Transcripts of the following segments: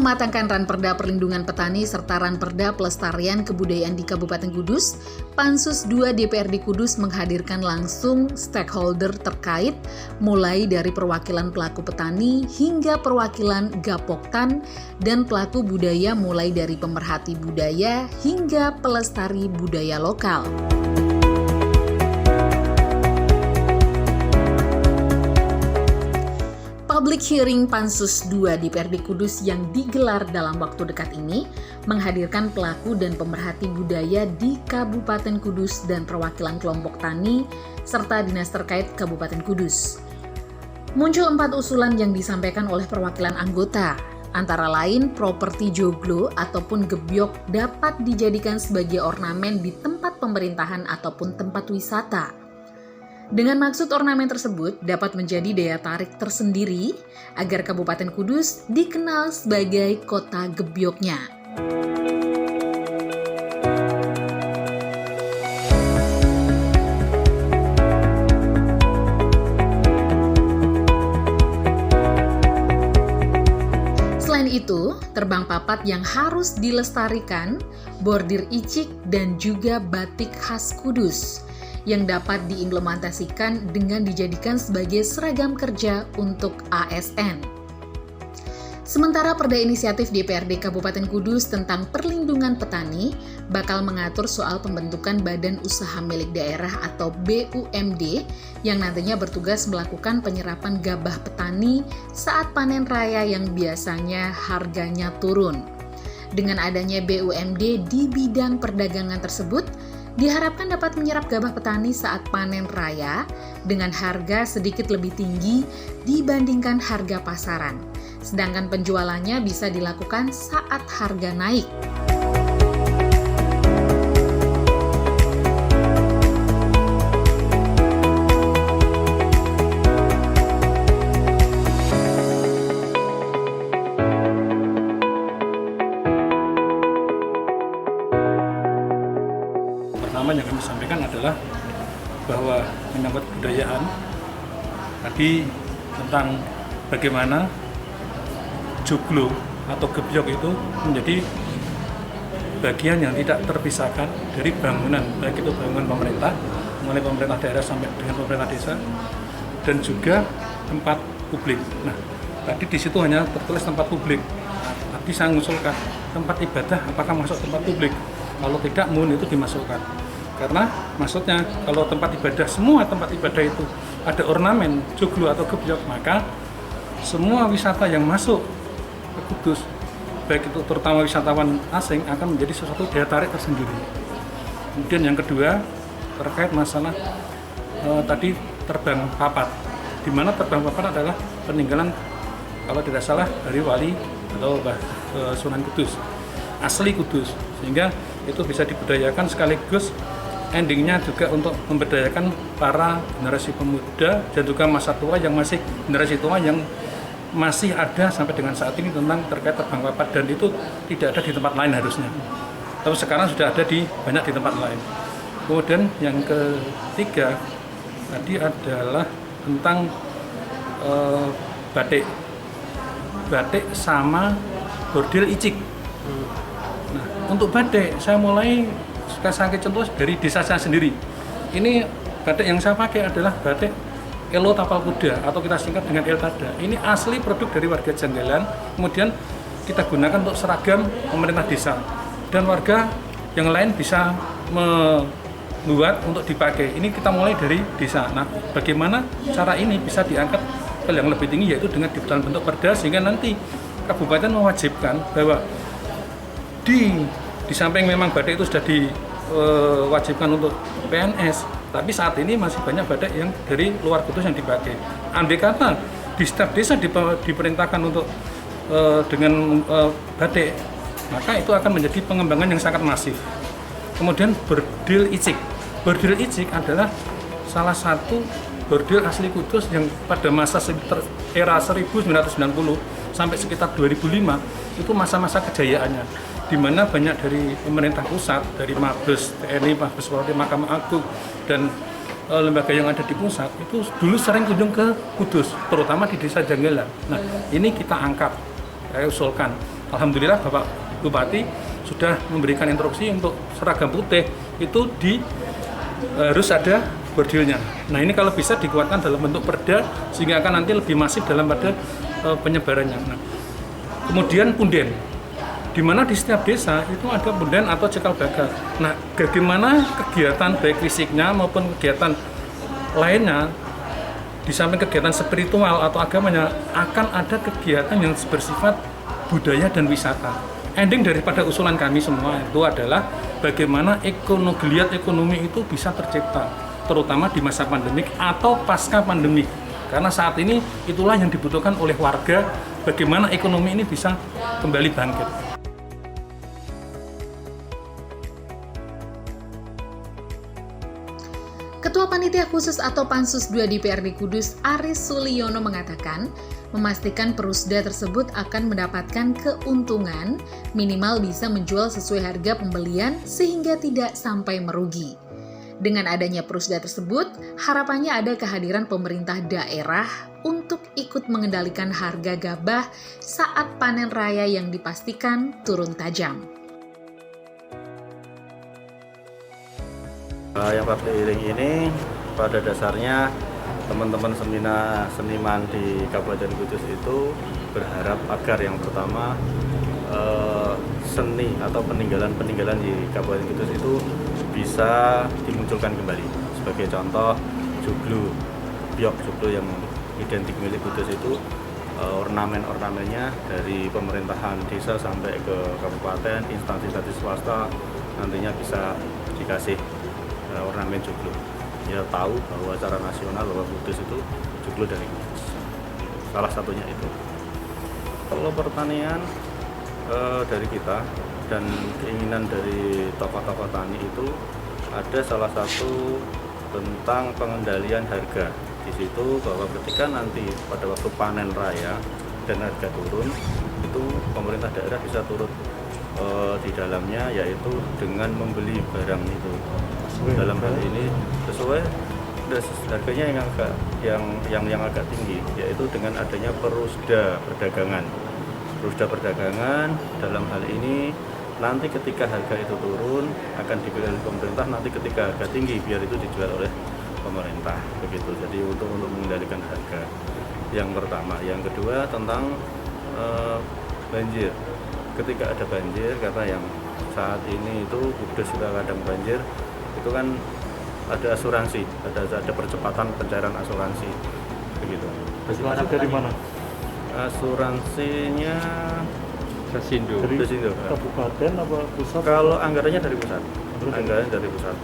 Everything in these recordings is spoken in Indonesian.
mematangkan Ranperda Perlindungan Petani serta Ranperda Pelestarian Kebudayaan di Kabupaten Kudus, Pansus 2 DPRD Kudus menghadirkan langsung stakeholder terkait, mulai dari perwakilan pelaku petani hingga perwakilan Gapoktan dan pelaku budaya mulai dari pemerhati budaya hingga pelestari budaya lokal. Public hearing Pansus 2 DPRD Kudus yang digelar dalam waktu dekat ini menghadirkan pelaku dan pemerhati budaya di Kabupaten Kudus dan perwakilan kelompok tani serta dinas terkait Kabupaten Kudus. Muncul 4 usulan yang disampaikan oleh perwakilan anggota, antara lain properti joglo ataupun gebyok dapat dijadikan sebagai ornamen di tempat pemerintahan ataupun tempat wisata. Dengan maksud ornamen tersebut dapat menjadi daya tarik tersendiri agar Kabupaten Kudus dikenal sebagai kota gebyoknya. Selain itu, terbang papat yang harus dilestarikan, bordir icik dan juga batik khas Kudus yang dapat diimplementasikan dengan dijadikan sebagai seragam kerja untuk ASN. Sementara Perda Inisiatif DPRD Kabupaten Kudus tentang perlindungan petani bakal mengatur soal pembentukan Badan Usaha Milik Daerah atau BUMD yang nantinya bertugas melakukan penyerapan gabah petani saat panen raya yang biasanya harganya turun. Dengan adanya BUMD di bidang perdagangan tersebut, diharapkan dapat menyerap gabah petani saat panen raya dengan harga sedikit lebih tinggi dibandingkan harga pasaran, sedangkan penjualannya bisa dilakukan saat harga naik. Pertama yang kami sampaikan adalah bahwa menyangkut kebudayaan tadi tentang bagaimana joglo atau gebyok itu menjadi bagian yang tidak terpisahkan dari bangunan, baik itu bangunan pemerintah, mulai pemerintah daerah sampai dengan pemerintah desa, dan juga tempat publik. Nah, tadi di situ hanya tertulis tempat publik. Tadi saya mengusulkan tempat ibadah apakah masuk tempat publik? Kalau tidak, mohon itu dimasukkan. Karena maksudnya kalau tempat ibadah, semua tempat ibadah itu ada ornamen joglo atau gebyok, maka semua wisata yang masuk ke Kudus, baik itu terutama wisatawan asing, akan menjadi sesuatu daya tarik tersendiri. Kemudian yang kedua terkait masalah tadi terbang papat, di mana terbang papat adalah peninggalan kalau tidak salah dari wali atau Sunan Kudus, asli Kudus, sehingga itu bisa dibudayakan sekaligus endingnya juga untuk memberdayakan para generasi pemuda dan juga masa tua yang masih generasi tua yang masih ada sampai dengan saat ini tentang terkait terbang papat, dan itu tidak ada di tempat lain harusnya. Tapi sekarang sudah ada banyak di tempat lain. Kemudian yang ketiga tadi adalah tentang batik sama bordil icik. Nah, untuk batik saya mulai kasih contoh dari desa saya sendiri. Ini batik yang saya pakai adalah batik Elo Tapal Kuda atau kita singkat dengan Eltada. Ini asli produk dari warga Janggalan, kemudian kita gunakan untuk seragam pemerintah desa, dan warga yang lain bisa membuat untuk dipakai. Ini kita mulai dari desa. Nah, bagaimana cara ini bisa diangkat ke yang lebih tinggi, yaitu dengan dalam bentuk perda, sehingga nanti kabupaten mewajibkan bahwa di samping memang batik itu sudah diwajibkan untuk PNS, tapi saat ini masih banyak batik yang dari luar Kudus yang dipakai. Andai kata di setiap desa diperintahkan untuk dengan batik, maka itu akan menjadi pengembangan yang sangat masif. Kemudian bordil icik. Bordil icik adalah salah satu bordil asli Kudus yang pada masa era 1990 sampai sekitar 2005 itu masa-masa kejayaannya, di mana banyak dari pemerintah pusat, dari Mabes TNI, Mabes Polri, Mahkamah Agung, dan lembaga yang ada di pusat itu dulu sering kunjung ke Kudus, terutama di Desa Janggalan. Nah, ini kita angkat, saya usulkan Alhamdulillah Bapak Bupati sudah memberikan instruksi untuk seragam putih itu harus ada bordirnya. Nah ini kalau bisa dikuatkan dalam bentuk perda sehingga akan nanti lebih masif dalam pada penyebarannya. Nah, kemudian punden, di mana di setiap desa itu ada punden atau cekal baga. Nah, bagaimana kegiatan baik fisiknya maupun kegiatan lainnya, di samping kegiatan spiritual atau agamanya, akan ada kegiatan yang bersifat budaya dan wisata. Ending daripada usulan kami semua itu adalah bagaimana geliat ekonomi itu bisa tercipta, terutama di masa pandemik atau pasca pandemik. Karena saat ini itulah yang dibutuhkan oleh warga, bagaimana ekonomi ini bisa kembali bangkit. Ketua Panitia Khusus atau Pansus 2 DPRD Kudus, Aris Suliono mengatakan, memastikan Perusda tersebut akan mendapatkan keuntungan, minimal bisa menjual sesuai harga pembelian sehingga tidak sampai merugi. Dengan adanya Perusda tersebut, harapannya ada kehadiran pemerintah daerah untuk ikut mengendalikan harga gabah saat panen raya yang dipastikan turun tajam. Yang partai iring ini pada dasarnya teman-teman seniman di Kabupaten Kudus itu berharap agar yang pertama seni atau peninggalan-peninggalan di Kabupaten Kudus itu bisa dimunculkan kembali. Sebagai contoh, joglo, biok joglo yang identik milik Kudus itu ornamen-ornamennya dari pemerintahan desa sampai ke kabupaten, instansi swasta nantinya bisa dikasih ornamen joglo. Ya tahu bahwa secara nasional bahwa Kudus itu joglo dari Kudus. Salah satunya itu. Kalau pertanian dari kita dan keinginan dari tokoh-tokoh tani itu ada salah satu tentang pengendalian harga. Di situ bahwa ketika nanti pada waktu panen raya dan harga turun, itu pemerintah daerah bisa turut di dalamnya, yaitu dengan membeli barang itu. Dalam hal ini sesuai harganya yang agak tinggi, yaitu dengan adanya Perusda Perdagangan. Perusda Perdagangan dalam hal ini nanti ketika harga itu turun akan dibeli oleh pemerintah, nanti ketika harga tinggi biar itu dijual oleh pemerintah, begitu. Jadi untuk mengendalikan harga yang pertama. Yang kedua tentang banjir. Ketika ada banjir, karena yang saat ini itu sudah kadang banjir, itu kan ada asuransi, ada percepatan pencairan asuransi, begitu. Asuransi dari mana? Asuransinya Desindo. Kabupaten apa pusat? Kalau anggarannya dari pusat, anggarannya dari pusat.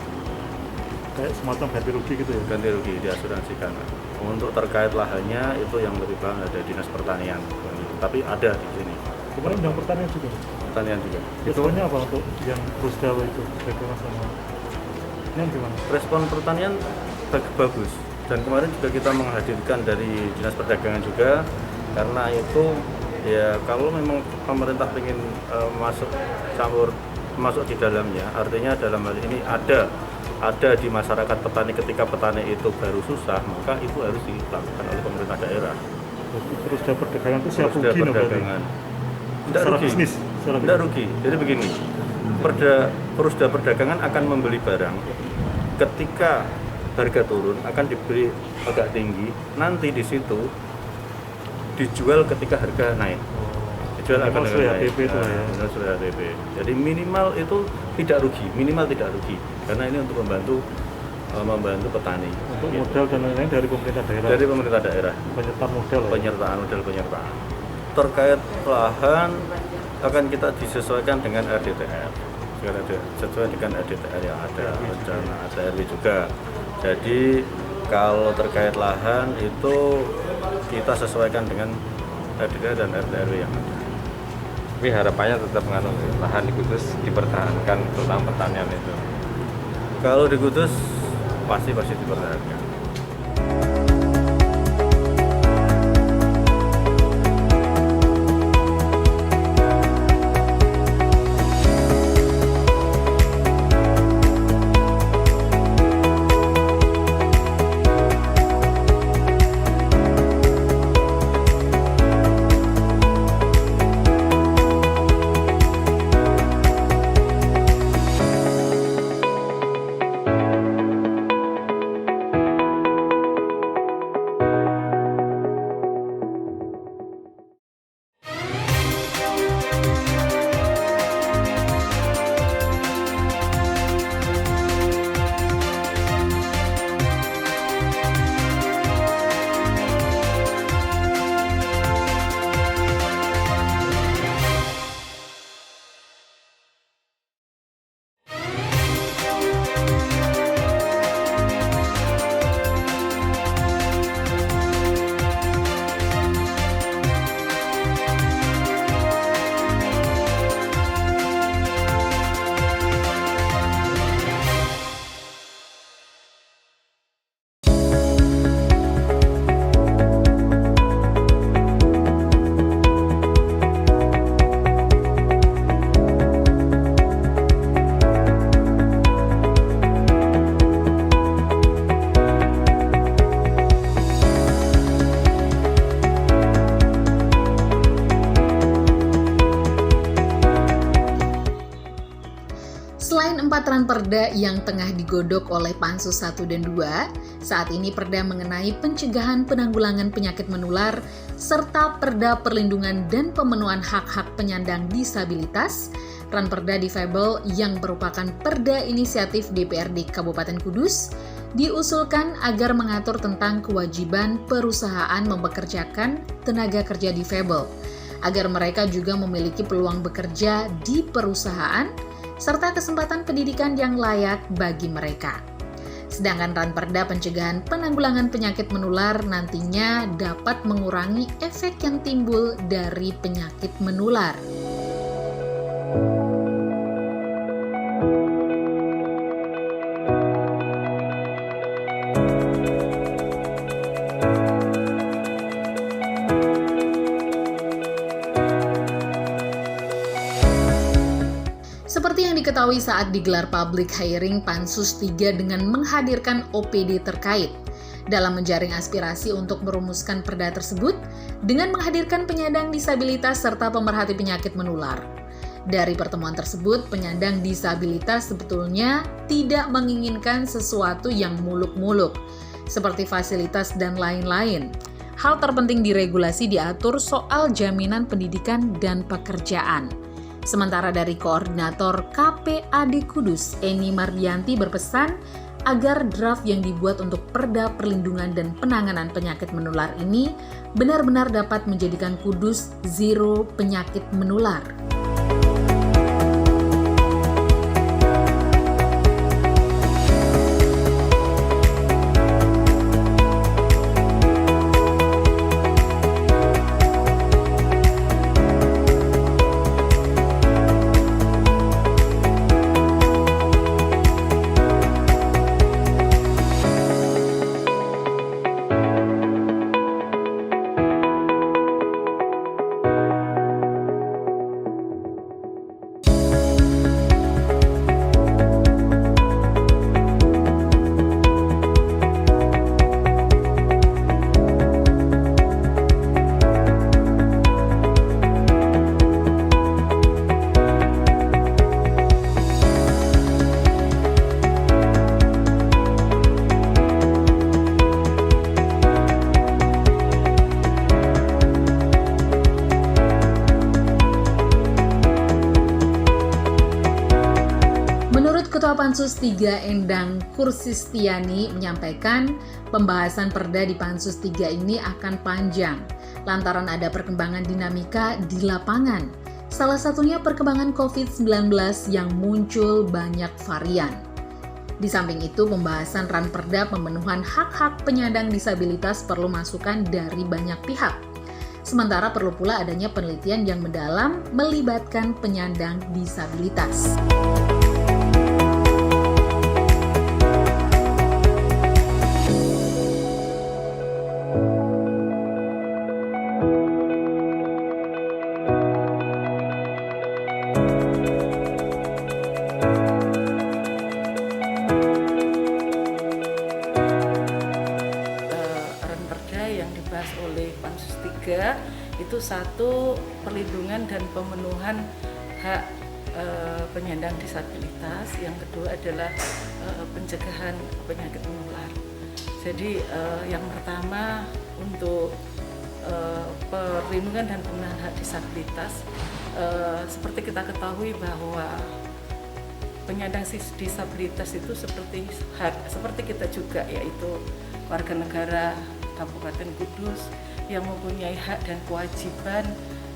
Kayak semacam ganti rugi gitu ya? Ganti rugi diasuransikan. Untuk terkait lahannya itu yang lebih paham ada dinas pertanian, tapi ada di sini. Kemarin yang pertanian juga? Pertanian juga. Responnya apa untuk yang Perusda itu? Bagaimana sama? Ini gimana? Respon pertanian bagus. Dan kemarin juga kita menghadirkan dari dinas perdagangan juga, karena itu ya kalau memang pemerintah ingin masuk di dalamnya, artinya dalam hal ini ada di masyarakat petani ketika petani itu baru susah, maka itu harus dilakukan oleh pemerintah daerah. Perusda perdagangan itu siap Perusda rugi perdagangan. Tidak rugi. Bisnis. Tidak rugi. Jadi begini, Perusda perdagangan akan membeli barang ketika harga turun akan dibeli agak tinggi, nanti di situ dijual ketika harga naik. Dijual akan naik. Sudah HPP. Jadi minimal itu tidak rugi, karena ini untuk membantu petani. Untuk modal dan lain-lain dari pemerintah daerah. Dari pemerintah daerah. Penyertaan modal. Penyertaan. Terkait lahan akan kita disesuaikan dengan RDTR. Sesuai dengan RDTR yang ada, rencana ada RW juga. Jadi kalau terkait lahan itu kita sesuaikan dengan RDTR dan RW yang ada. Tapi harapannya tetap lahan di Kudus dipertahankan, terutama pertanian itu. Kalau di Kudus pasti dipertahankan. Empat ranperda yang tengah digodok oleh Pansus 1 dan 2, saat ini perda mengenai pencegahan penanggulangan penyakit menular, serta perda perlindungan dan pemenuhan hak-hak penyandang disabilitas, ranperda difabel yang merupakan perda inisiatif DPRD Kabupaten Kudus, diusulkan agar mengatur tentang kewajiban perusahaan mempekerjakan tenaga kerja difabel, agar mereka juga memiliki peluang bekerja di perusahaan, serta kesempatan pendidikan yang layak bagi mereka. Sedangkan ranperda pencegahan penanggulangan penyakit menular nantinya dapat mengurangi efek yang timbul dari penyakit menular. Seperti yang diketahui saat digelar public hearing Pansus 3 dengan menghadirkan OPD terkait dalam menjaring aspirasi untuk merumuskan perda tersebut dengan menghadirkan penyandang disabilitas serta pemerhati penyakit menular. Dari pertemuan tersebut, penyandang disabilitas sebetulnya tidak menginginkan sesuatu yang muluk-muluk, seperti fasilitas dan lain-lain. Hal terpenting di regulasi diatur soal jaminan pendidikan dan pekerjaan. Sementara dari Koordinator KPAD Kudus, Eni Mardianti berpesan agar draft yang dibuat untuk Perda Perlindungan dan Penanganan Penyakit Menular ini benar-benar dapat menjadikan Kudus zero penyakit menular. Ketua Pansus 3 Endang Kursistiani menyampaikan pembahasan perda di Pansus 3 ini akan panjang lantaran ada perkembangan dinamika di lapangan. Salah satunya perkembangan COVID-19 yang muncul banyak varian. Di samping itu, pembahasan ranperda pemenuhan hak-hak penyandang disabilitas perlu masukan dari banyak pihak. Sementara perlu pula adanya penelitian yang mendalam melibatkan penyandang disabilitas. Oleh Pansus 3 itu satu, perlindungan dan pemenuhan hak penyandang disabilitas, yang kedua adalah pencegahan penyakit menular. Jadi yang pertama untuk perlindungan dan pemenuhan hak disabilitas, seperti kita ketahui bahwa penyandang disabilitas itu seperti kita juga, yaitu warga negara Kabupaten Kudus yang mempunyai hak dan kewajiban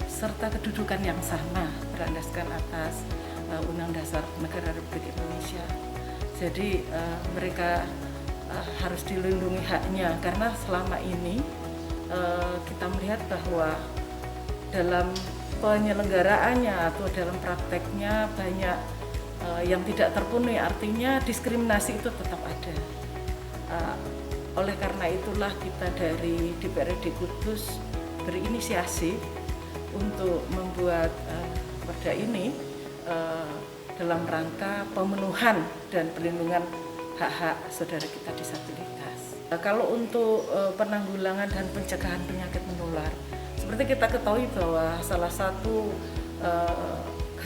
serta kedudukan yang sama berlandaskan atas Undang-Undang Dasar Negara Republik Indonesia. Jadi mereka harus dilindungi haknya, karena selama ini kita melihat bahwa dalam penyelenggaraannya atau dalam prakteknya banyak yang tidak terpenuhi, artinya diskriminasi itu tetap ada. Oleh karena itulah kita dari DPRD Kudus berinisiasi untuk membuat perda ini dalam rangka pemenuhan dan perlindungan hak-hak saudara kita disabilitas. Kalau untuk penanggulangan dan pencegahan penyakit menular, seperti kita ketahui bahwa salah satu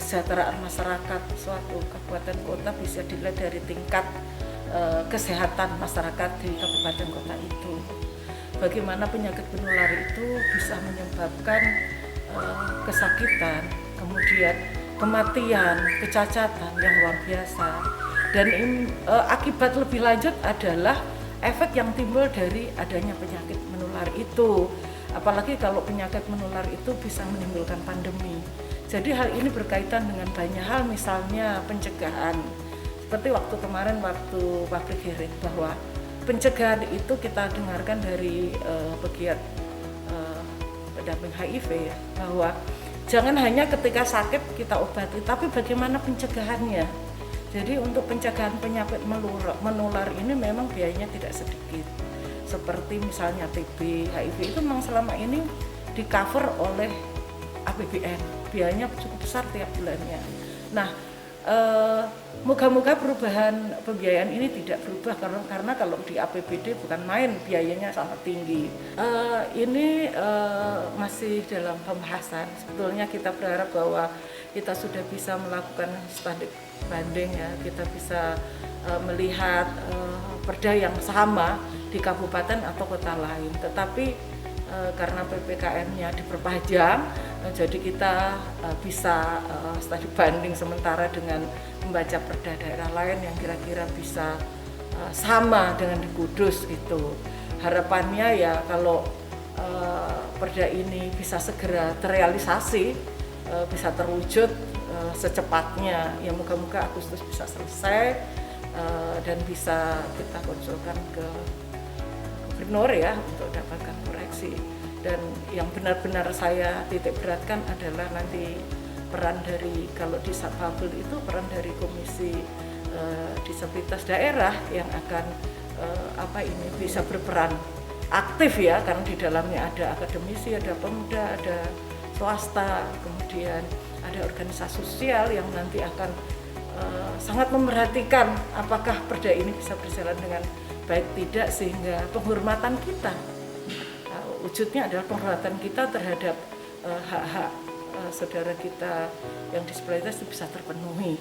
kesejahteraan masyarakat suatu kabupaten kota bisa dilihat dari tingkat kesehatan masyarakat di kabupaten kota itu. Bagaimana penyakit menular itu bisa menyebabkan kesakitan, kemudian kematian, kecacatan yang luar biasa. Dan akibat lebih lanjut adalah efek yang timbul dari adanya penyakit menular itu. Apalagi kalau penyakit menular itu bisa menimbulkan pandemi. Jadi hal ini berkaitan dengan banyak hal, misalnya pencegahan. Seperti waktu kemarin waktu pabrik Herit, bahwa pencegahan itu kita dengarkan dari pegiat pendamping HIV ya, bahwa jangan hanya ketika sakit kita obati, tapi bagaimana pencegahannya. Jadi untuk pencegahan penyakit menular ini memang biayanya tidak sedikit. Seperti misalnya TB, HIV itu memang selama ini di cover oleh APBN, biayanya cukup besar tiap bulannya. Nah, moga-moga perubahan pembiayaan ini tidak berubah, karena kalau di APBD bukan main, biayanya sangat tinggi. Ini masih dalam pembahasan. Sebetulnya kita berharap bahwa kita sudah bisa melakukan studi banding ya, kita bisa melihat perda yang sama di kabupaten atau kota lain. Tetapi karena PPKM-nya diperpanjang, jadi kita bisa studi banding sementara dengan membaca perda daerah lain yang kira-kira bisa sama dengan di Kudus itu. Harapannya ya kalau perda ini bisa segera terrealisasi, bisa terwujud secepatnya, ya moga-moga Agustus bisa selesai dan bisa kita konsulkan ke gubernur ya untuk dapatkan koreksi. Dan yang benar-benar saya titik beratkan adalah nanti peran dari, kalau di Satpabel itu peran dari Komisi Disabilitas Daerah yang akan bisa berperan aktif ya, karena di dalamnya ada akademisi, ada pemuda, ada swasta, kemudian ada organisasi sosial yang nanti akan sangat memerhatikan apakah perda ini bisa berjalan dengan baik tidak, sehingga penghormatan kita, wujudnya adalah penghormatan kita terhadap hak-hak saudara kita yang disabilitas itu bisa terpenuhi.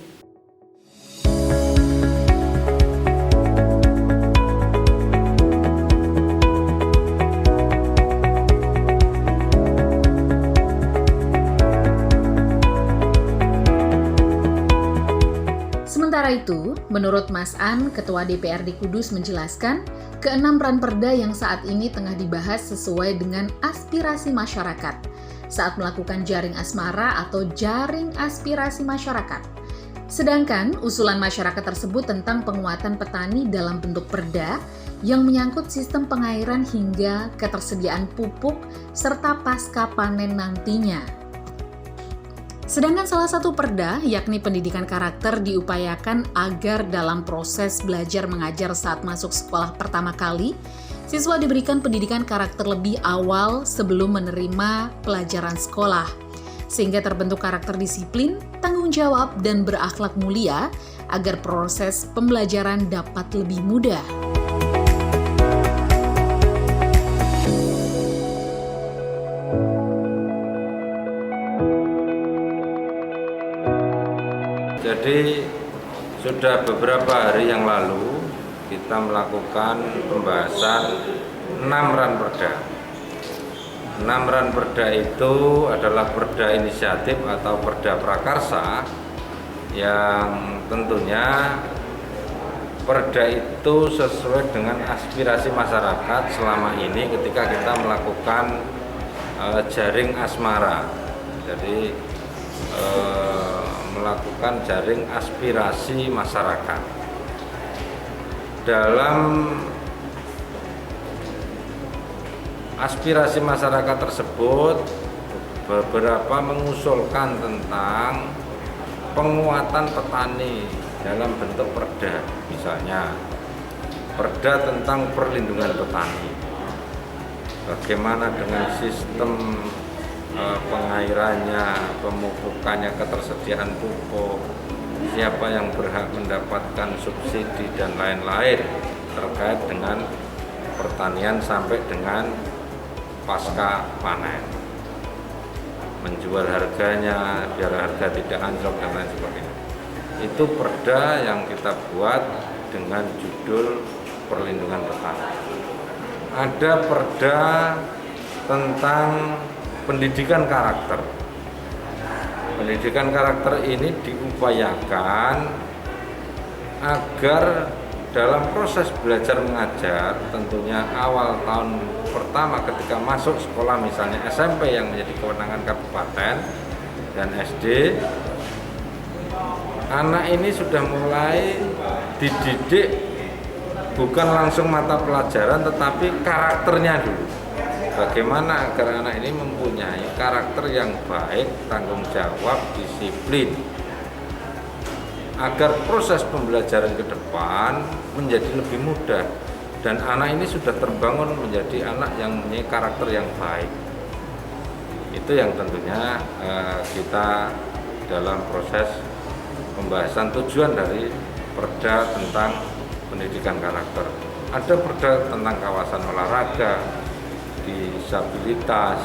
Sementara itu, menurut Mas An, Ketua DPRD Kudus menjelaskan, keenam ranperda yang saat ini tengah dibahas sesuai dengan aspirasi masyarakat saat melakukan jaring asmara atau jaring aspirasi masyarakat. Sedangkan usulan masyarakat tersebut tentang penguatan petani dalam bentuk perda yang menyangkut sistem pengairan hingga ketersediaan pupuk serta pasca panen nantinya. Sedangkan salah satu perda, yakni pendidikan karakter, diupayakan agar dalam proses belajar mengajar saat masuk sekolah pertama kali, siswa diberikan pendidikan karakter lebih awal sebelum menerima pelajaran sekolah, sehingga terbentuk karakter disiplin, tanggung jawab, dan berakhlak mulia agar proses pembelajaran dapat lebih mudah. Jadi sudah beberapa hari yang lalu kita melakukan pembahasan 6 ranperda. 6 ranperda itu adalah perda inisiatif atau perda prakarsa yang tentunya perda itu sesuai dengan aspirasi masyarakat selama ini ketika kita melakukan jaring asmara. Jadi melakukan jaring aspirasi masyarakat. Dalam aspirasi masyarakat tersebut, beberapa mengusulkan tentang penguatan petani dalam bentuk perda, misalnya perda tentang perlindungan petani. Bagaimana dengan sistem pengairannya, pemupukannya, ketersediaan pupuk, siapa yang berhak mendapatkan subsidi dan lain-lain terkait dengan pertanian sampai dengan pasca panen. menjual harganya biar harga tidak anjlok dan lain sebagainya. Itu perda yang kita buat dengan judul perlindungan petani. Ada perda tentang pendidikan karakter. Pendidikan karakter ini diupayakan agar dalam proses belajar mengajar, tentunya awal tahun pertama ketika masuk sekolah, misalnya SMP yang menjadi kewenangan kabupaten dan SD, anak ini sudah mulai dididik bukan langsung mata pelajaran tetapi karakternya dulu. Bagaimana agar anak ini mempunyai karakter yang baik, tanggung jawab, disiplin, agar proses pembelajaran ke depan menjadi lebih mudah dan anak ini sudah terbangun menjadi anak yang mempunyai karakter yang baik. Itu yang tentunya kita dalam proses pembahasan tujuan dari perda tentang pendidikan karakter. Ada perda tentang kawasan olahraga, disabilitas,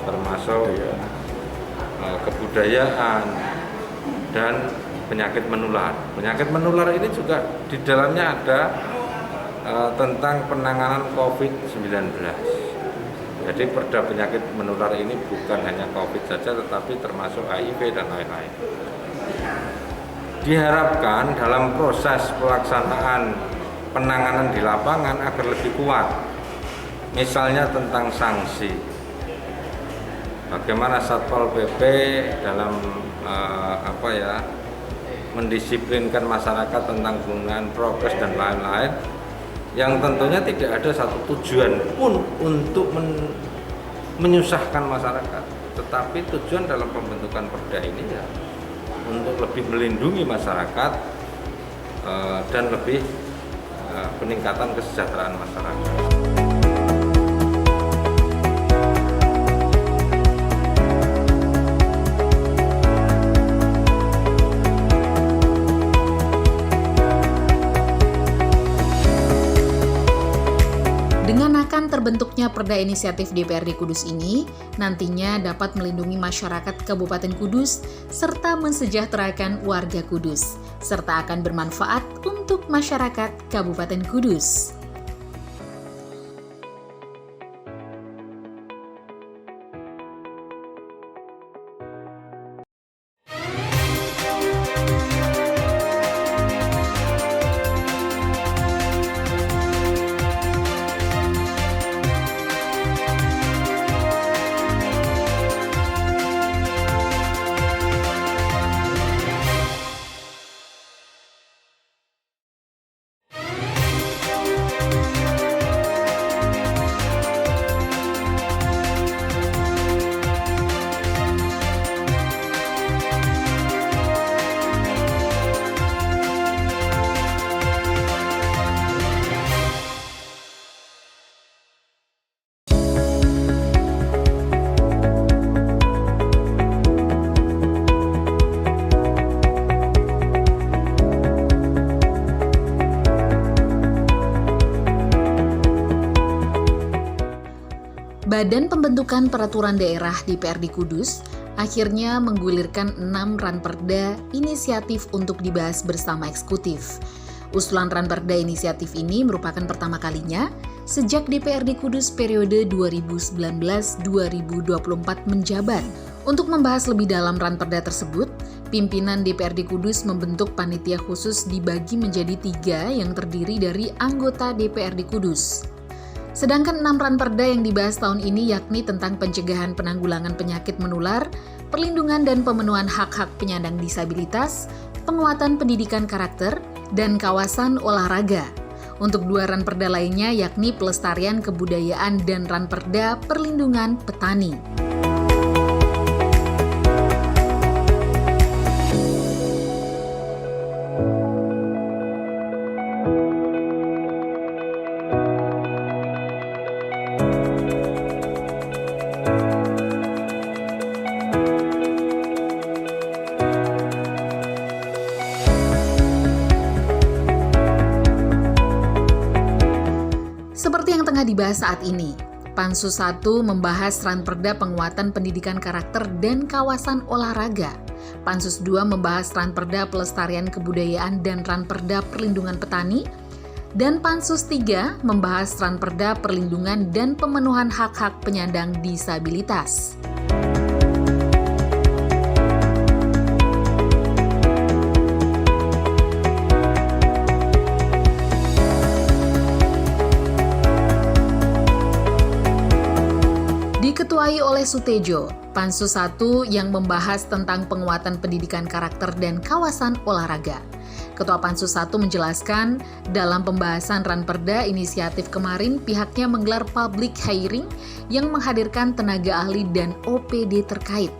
termasuk kebudayaan dan penyakit menular. Penyakit menular ini juga di dalamnya ada tentang penanganan COVID-19. Jadi perda penyakit menular ini bukan hanya COVID saja tetapi termasuk HIV dan lain-lain. Diharapkan dalam proses pelaksanaan penanganan di lapangan agar lebih kuat. Misalnya tentang sanksi. Bagaimana Satpol PP dalam mendisiplinkan masyarakat tentang penggunaan prokes dan lain-lain, yang tentunya tidak ada satu tujuan pun untuk menyusahkan masyarakat, tetapi tujuan dalam pembentukan perda ini ya untuk lebih melindungi masyarakat dan lebih peningkatan kesejahteraan masyarakat. Dengan akan terbentuknya Perda Inisiatif DPRD Kudus ini, nantinya dapat melindungi masyarakat Kabupaten Kudus serta mensejahterakan warga Kudus, serta akan bermanfaat untuk masyarakat Kabupaten Kudus. Badan Pembentukan Peraturan Daerah DPRD Kudus akhirnya menggulirkan 6 ranperda inisiatif untuk dibahas bersama eksekutif. Usulan ranperda inisiatif ini merupakan pertama kalinya sejak DPRD Kudus periode 2019-2024 menjabat. Untuk membahas lebih dalam ranperda tersebut, pimpinan DPRD Kudus membentuk panitia khusus dibagi menjadi 3 yang terdiri dari anggota DPRD Kudus. Sedangkan 6 ranperda yang dibahas tahun ini yakni tentang pencegahan penanggulangan penyakit menular, perlindungan dan pemenuhan hak-hak penyandang disabilitas, penguatan pendidikan karakter, dan kawasan olahraga. Untuk 2 ranperda lainnya yakni pelestarian kebudayaan dan ranperda perlindungan petani. Seperti yang tengah dibahas saat ini, Pansus 1 membahas Ranperda penguatan pendidikan karakter dan kawasan olahraga. Pansus 2 membahas Ranperda pelestarian kebudayaan dan Ranperda perlindungan petani. Dan Pansus 3 membahas Ranperda perlindungan dan pemenuhan hak-hak penyandang disabilitas. Diketuai oleh Soetedjo, Pansus 1 yang membahas tentang penguatan pendidikan karakter dan kawasan olahraga. Ketua Pansus 1 menjelaskan, dalam pembahasan Ranperda inisiatif kemarin pihaknya menggelar public hearing yang menghadirkan tenaga ahli dan OPD terkait,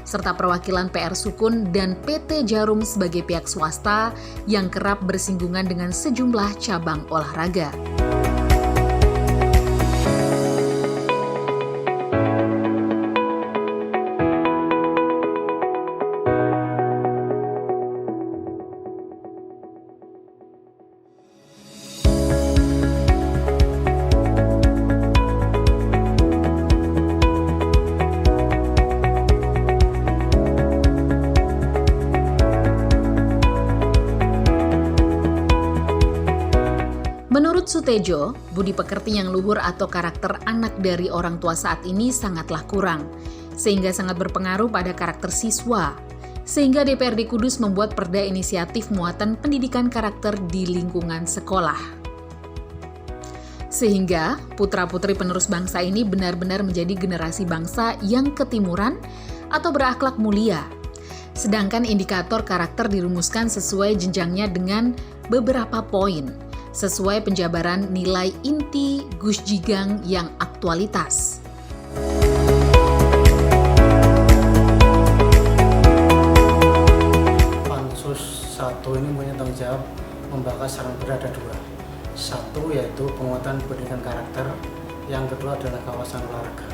serta perwakilan PR Sukun dan PT Jarum sebagai pihak swasta yang kerap bersinggungan dengan sejumlah cabang olahraga. Menurut Soetedjo, budi pekerti yang luhur atau karakter anak dari orang tua saat ini sangatlah kurang, sehingga sangat berpengaruh pada karakter siswa. Sehingga DPRD Kudus membuat perda inisiatif muatan pendidikan karakter di lingkungan sekolah. Sehingga putra-putri penerus bangsa ini benar-benar menjadi generasi bangsa yang ketimuran atau berakhlak mulia. Sedangkan indikator karakter dirumuskan sesuai jenjangnya dengan beberapa poin, sesuai penjabaran nilai inti Gus Jigang yang aktualitas. Pansus 1 ini punya tanggung jawab membahas Ranperda ada 2. Satu yaitu penguatan pendidikan karakter, yang kedua adalah kawasan olahraga.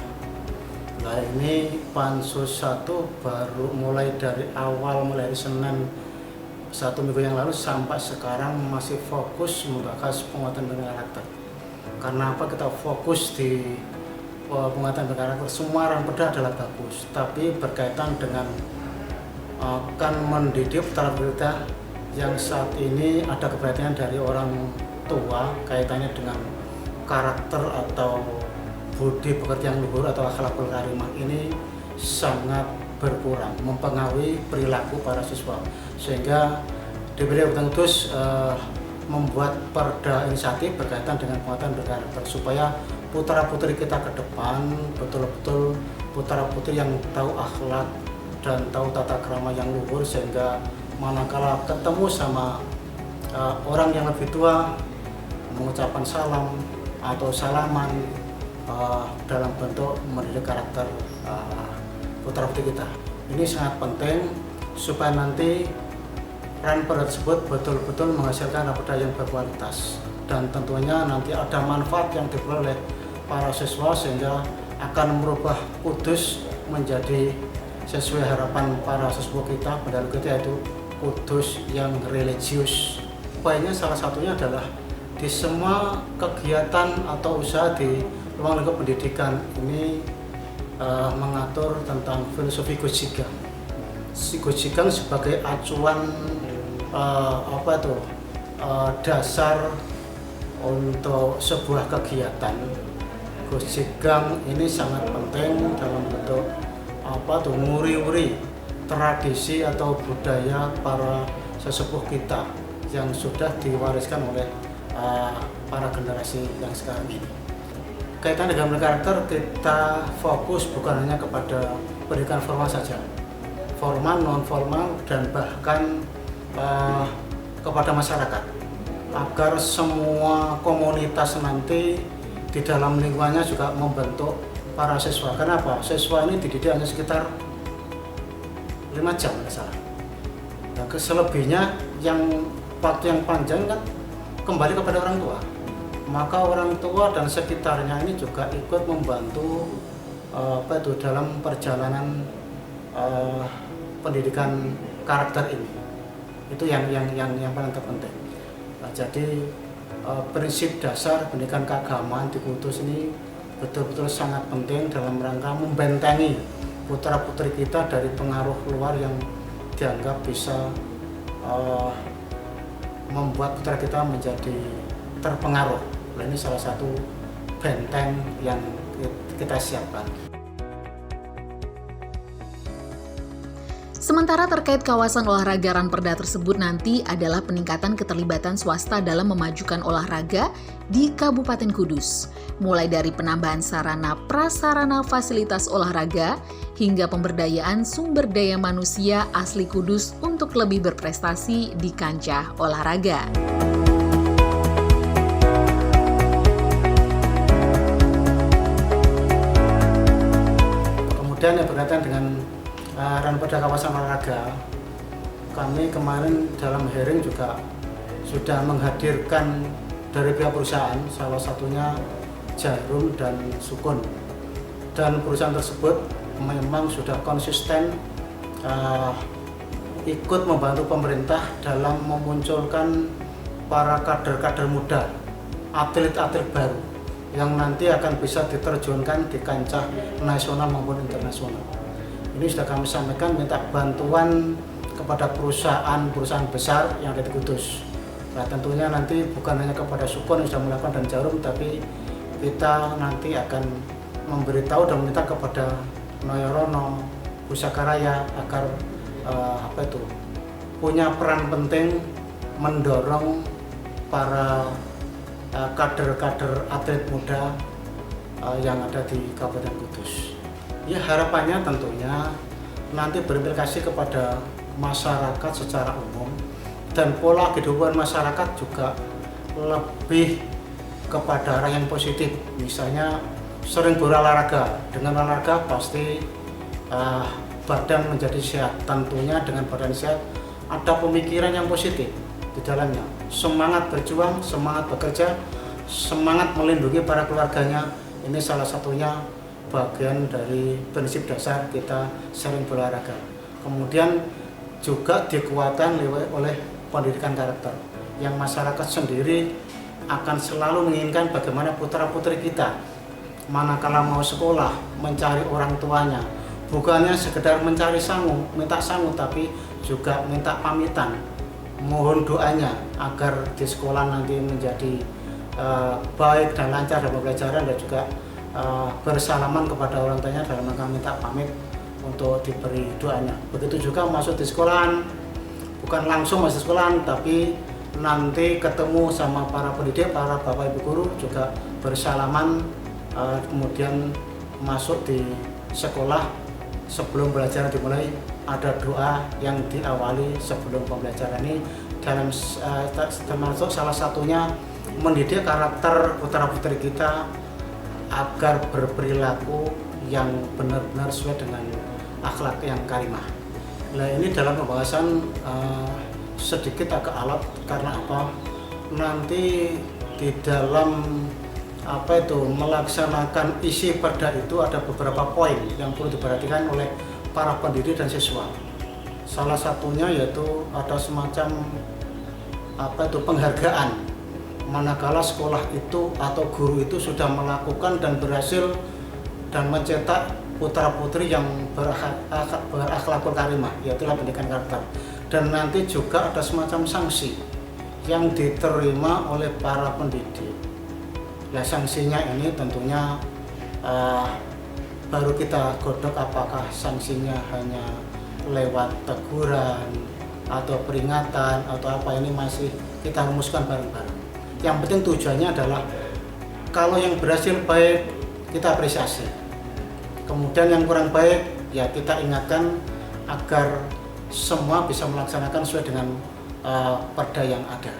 Nah ini Pansus 1 baru mulai dari Senin 1 minggu yang lalu sampai sekarang masih fokus membahas penguatan pendidikan karakter. Karena apa kita fokus di penguatan pendidikan karakter? Semua Ranperda adalah bagus, tapi berkaitan dengan akan mendidik putra-putri yang saat ini ada keperhatian dari orang tua kaitannya dengan karakter atau budi pekerti yang luhur atau akhlakul karimah ini sangat berkurang, mempengaruhi perilaku para siswa, sehingga DPRD Kabupaten Kudus membuat perda inisiatif berkaitan dengan penguatan berkarakter supaya putra-putri kita ke depan betul-betul putra-putri yang tahu akhlak dan tahu tata krama yang luhur, sehingga manakala ketemu sama orang yang lebih tua mengucapkan salam atau salaman dalam bentuk mendidik karakter putra-putri kita. Ini sangat penting supaya nanti Ranperda tersebut betul-betul menghasilkan Ranperda yang berkualitas, dan tentunya nanti ada manfaat yang diperoleh oleh para siswa sehingga akan merubah Kudus menjadi sesuai harapan para siswa kita, pendahulu kita, yaitu Kudus yang religius. Poinnya salah satunya adalah di semua kegiatan atau usaha di ruang lingkup pendidikan ini mengatur tentang filosofi Gus Jigang. Gus Jigang sebagai acuan dasar untuk sebuah kegiatan. Gus Jigang ini sangat penting dalam bentuk nguri-nguri tradisi atau budaya para sesepuh kita yang sudah diwariskan oleh para generasi yang sekarang ini. Kaitan dengan karakter, kita fokus bukan hanya kepada pendidikan formal saja, formal, non formal, dan bahkan kepada masyarakat, agar semua komunitas nanti di dalam lingkungannya juga membentuk para siswa. Kenapa? Siswa ini dididik hanya sekitar 5 jam misalnya. Nah, selebihnya yang waktu yang panjang kan kembali kepada orang tua. Maka orang tua dan sekitarnya ini juga ikut membantu dalam perjalanan pendidikan karakter ini. Itu yang paling terpenting. Nah, jadi prinsip dasar pendidikan keagamaan di Kudus ini betul-betul sangat penting dalam rangka membentengi putra-putri kita dari pengaruh luar yang dianggap bisa membuat putra kita menjadi terpengaruh. Nah, ini salah satu benteng yang kita siapkan. Sementara terkait kawasan olahraga Ranperda tersebut nanti adalah peningkatan keterlibatan swasta dalam memajukan olahraga di Kabupaten Kudus. Mulai dari penambahan sarana prasarana fasilitas olahraga hingga pemberdayaan sumber daya manusia asli Kudus untuk lebih berprestasi di kancah olahraga. Kemudian yang berkaitan dengan Ranperda kawasan olahraga, kami kemarin dalam hearing juga sudah menghadirkan dari pihak perusahaan, salah satunya Jarum dan Sukun, dan perusahaan tersebut memang sudah konsisten ikut membantu pemerintah dalam memunculkan para kader-kader muda, atlet-atlet baru yang nanti akan bisa diterjunkan di kancah nasional maupun internasional. Ini sudah kami sampaikan, minta bantuan kepada perusahaan-perusahaan besar yang ada di Kudus. Nah, tentunya nanti bukan hanya kepada Sukun yang sudah melakukan dan Jarum, tapi kita nanti akan memberitahu dan meminta kepada Noyorono, Pusakaraya agar punya peran penting mendorong para kader-kader atlet muda yang ada di Kabupaten Kudus. Ya, harapannya tentunya nanti berimplikasi kepada masyarakat secara umum dan pola kehidupan masyarakat juga lebih kepada arah yang positif. Misalnya sering berolahraga, dengan olahraga pasti badan menjadi sehat. Tentunya dengan badan sehat ada pemikiran yang positif di dalamnya, semangat berjuang, semangat bekerja, semangat melindungi para keluarganya. Ini salah satunya bagian dari prinsip dasar kita sering berolahraga. Kemudian juga dikuatkan oleh pendidikan karakter yang masyarakat sendiri akan selalu menginginkan bagaimana putra-putri kita manakala mau sekolah mencari orang tuanya, bukannya sekedar mencari sangu, minta sangu, tapi juga minta pamitan, mohon doanya agar di sekolah nanti menjadi baik dan lancar dalam pembelajaran, dan juga bersalaman kepada orang tuanya dalam rangka minta pamit untuk diberi doanya. Begitu juga masuk di sekolahan, bukan langsung masuk sekolahan, tapi nanti ketemu sama para pendidik, para bapak ibu guru juga bersalaman, kemudian masuk di sekolah. Sebelum pembelajaran dimulai ada doa yang diawali sebelum pembelajaran. Ini dalam termasuk salah satunya mendidik karakter putra-putri kita agar berperilaku yang benar-benar sesuai dengan akhlak yang karimah. Nah, ini dalam pembahasan sedikit agak alot karena apa? Nanti di dalam melaksanakan isi perda itu ada beberapa poin yang perlu diperhatikan oleh para pendidik dan siswa. Salah satunya yaitu ada semacam penghargaan manakala sekolah itu atau guru itu sudah melakukan dan berhasil dan mencetak putra-putri yang berakhlakul karimah, yaitu pendidikan karakter. Dan nanti juga ada semacam sanksi yang diterima oleh para pendidik. Nah, sanksinya ini tentunya baru kita godok apakah sanksinya hanya lewat teguran atau peringatan atau apa, ini masih kita rumuskan bareng-bareng. Yang penting tujuannya adalah kalau yang berhasil baik kita apresiasi, kemudian yang kurang baik ya kita ingatkan agar semua bisa melaksanakan sesuai dengan perda yang ada.